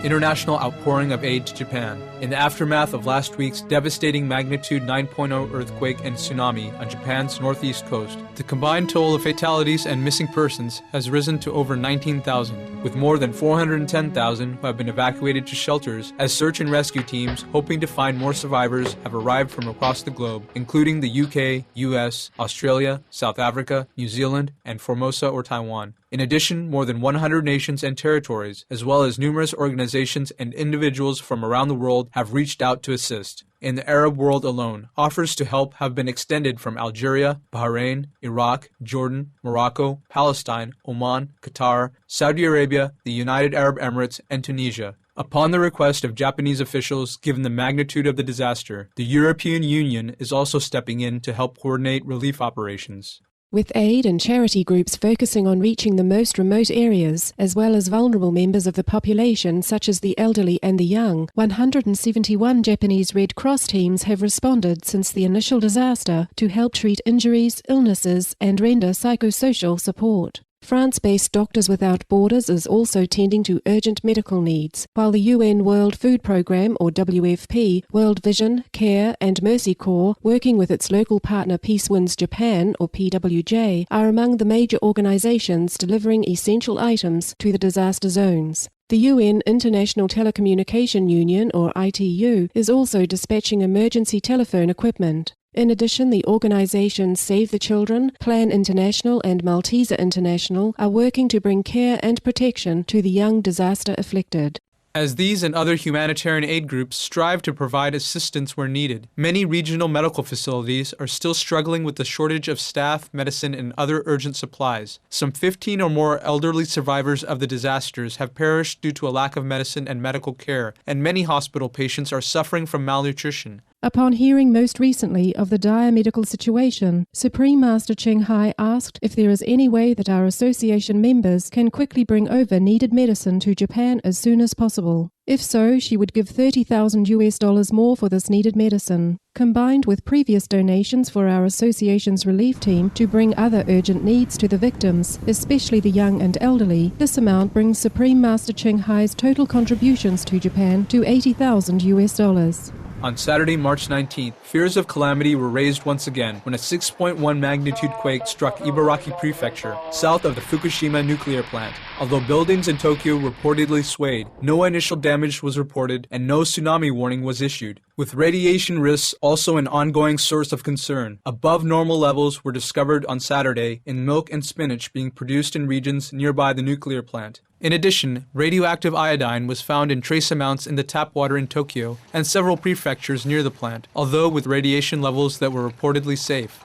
international outpouring of aid to Japan. In the aftermath of last week's devastating magnitude 9.0 earthquake and tsunami on Japan's northeast coast, the combined toll of fatalities and missing persons has risen to over 19,000, with more than 410,000 who have been evacuated to shelters as search and rescue teams hoping to find more survivors have arrived from across the globe, including the UK, US, Australia, South Africa, New Zealand, and Formosa or Taiwan. In addition, more than 100 nations and territories, as well as numerous organizations and individuals from around the world, have reached out to assist. In the Arab world alone, offers to help have been extended from Algeria, Bahrain, Iraq, Jordan, Morocco, Palestine, Oman, Qatar, Saudi Arabia, the United Arab Emirates, and Tunisia. Upon the request of Japanese officials, given the magnitude of the disaster, the European Union is also stepping in to help coordinate relief operations. With aid and charity groups focusing on reaching the most remote areas, as well as vulnerable members of the population such as the elderly and the young, 171 Japanese Red Cross teams have responded since the initial disaster to help treat injuries, illnesses, and render psychosocial support. France-based Doctors Without Borders is also tending to urgent medical needs, while the UN World Food Programme, or WFP, World Vision, CARE and Mercy Corps, working with its local partner Peace Winds Japan, or PWJ, are among the major organisations delivering essential items to the disaster zones. The UN International Telecommunication Union, or ITU, is also dispatching emergency telephone equipment. In addition, the organisations Save the Children, Plan International and Malteser International are working to bring care and protection to the young disaster-afflicted. As these and other humanitarian aid groups strive to provide assistance where needed, many regional medical facilities are still struggling with the shortage of staff, medicine, and other urgent supplies. Some 15 or more elderly survivors of the disasters have perished due to a lack of medicine and medical care, and many hospital patients are suffering from malnutrition. Upon hearing most recently of the dire medical situation, Supreme Master Cheng Hai asked if there is any way that our association members can quickly bring over needed medicine to Japan as soon as possible. If so, she would give $30,000 more for this needed medicine. Combined with previous donations for our association's relief team to bring other urgent needs to the victims, especially the young and elderly, this amount brings Supreme Master Cheng Hai's total contributions to Japan to $80,000. On Saturday, March 19th, fears of calamity were raised once again when a 6.1 magnitude quake struck Ibaraki Prefecture, south of the Fukushima nuclear plant. Although buildings in Tokyo reportedly swayed, no initial damage was reported and no tsunami warning was issued. With radiation risks also an ongoing source of concern, above normal levels were discovered on Saturday in milk and spinach being produced in regions nearby the nuclear plant. In addition, radioactive iodine was found in trace amounts in the tap water in Tokyo and several prefectures near the plant, although with radiation levels that were reportedly safe.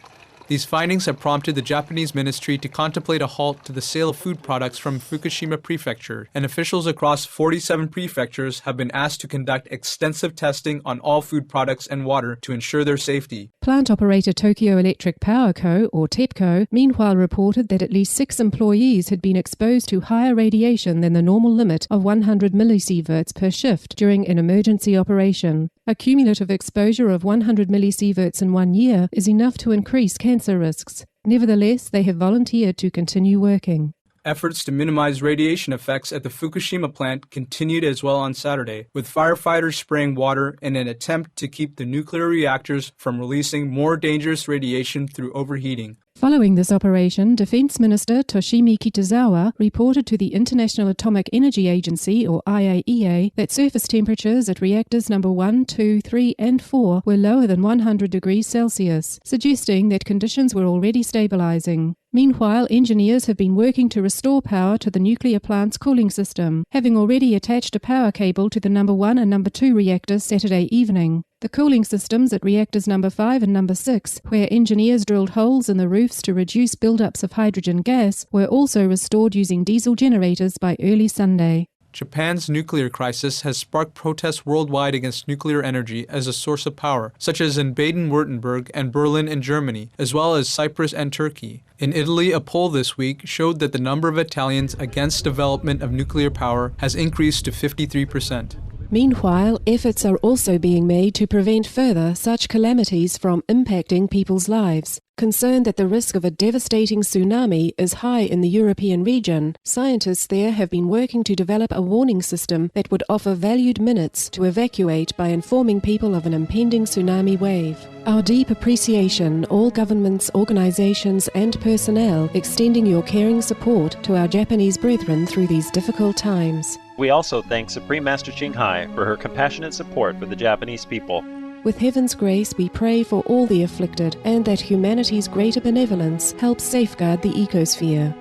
These findings have prompted the Japanese ministry to contemplate a halt to the sale of food products from Fukushima Prefecture, and officials across 47 prefectures have been asked to conduct extensive testing on all food products and water to ensure their safety. Plant operator Tokyo Electric Power Co., or TEPCO, meanwhile reported that at least 6 employees had been exposed to higher radiation than the normal limit of 100 millisieverts per shift during an emergency operation. A cumulative exposure of 100 millisieverts in 1 year is enough to increase cancer risks. Nevertheless, they have volunteered to continue working. Efforts to minimize radiation effects at the Fukushima plant continued as well on Saturday, with firefighters spraying water in an attempt to keep the nuclear reactors from releasing more dangerous radiation through overheating. Following this operation, Defense Minister Toshimi Kitazawa reported to the International Atomic Energy Agency, or IAEA, that surface temperatures at reactors number 1, 2, 3, and 4 were lower than 100 degrees Celsius, suggesting that conditions were already stabilizing. Meanwhile, engineers have been working to restore power to the nuclear plant's cooling system, having already attached a power cable to the number 1 and number 2 reactors Saturday evening. The cooling systems at reactors number 5 and number 6, where engineers drilled holes in the roofs to reduce buildups of hydrogen gas, were also restored using diesel generators by early Sunday. Japan's nuclear crisis has sparked protests worldwide against nuclear energy as a source of power, such as in Baden-Württemberg and Berlin in Germany, as well as Cyprus and Turkey. In Italy, a poll this week showed that the number of Italians against development of nuclear power has increased to 53%. Meanwhile, efforts are also being made to prevent further such calamities from impacting people's lives. Concerned that the risk of a devastating tsunami is high in the European region, scientists there have been working to develop a warning system that would offer valued minutes to evacuate by informing people of an impending tsunami wave. Our deep appreciation, all governments, organizations and personnel, extending your caring support to our Japanese brethren through these difficult times. We also thank Supreme Master Ching Hai for her compassionate support for the Japanese people. With heaven's grace, we pray for all the afflicted and that humanity's greater benevolence helps safeguard the ecosphere.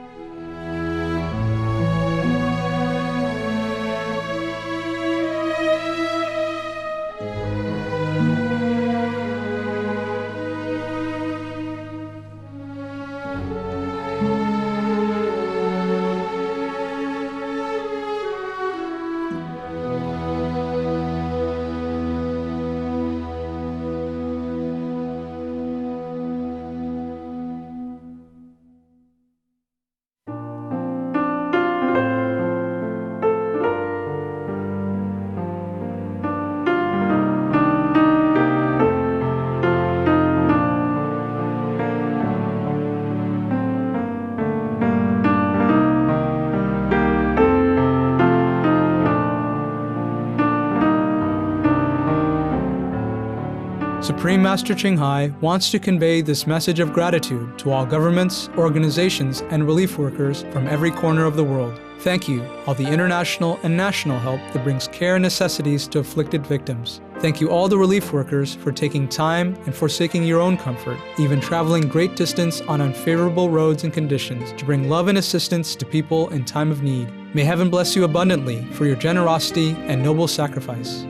Supreme Master Ching Hai wants to convey this message of gratitude to all governments, organizations, and relief workers from every corner of the world. Thank you, all the international and national help that brings care and necessities to afflicted victims. Thank you all the relief workers for taking time and forsaking your own comfort, even traveling great distance on unfavorable roads and conditions to bring love and assistance to people in time of need. May heaven bless you abundantly for your generosity and noble sacrifice.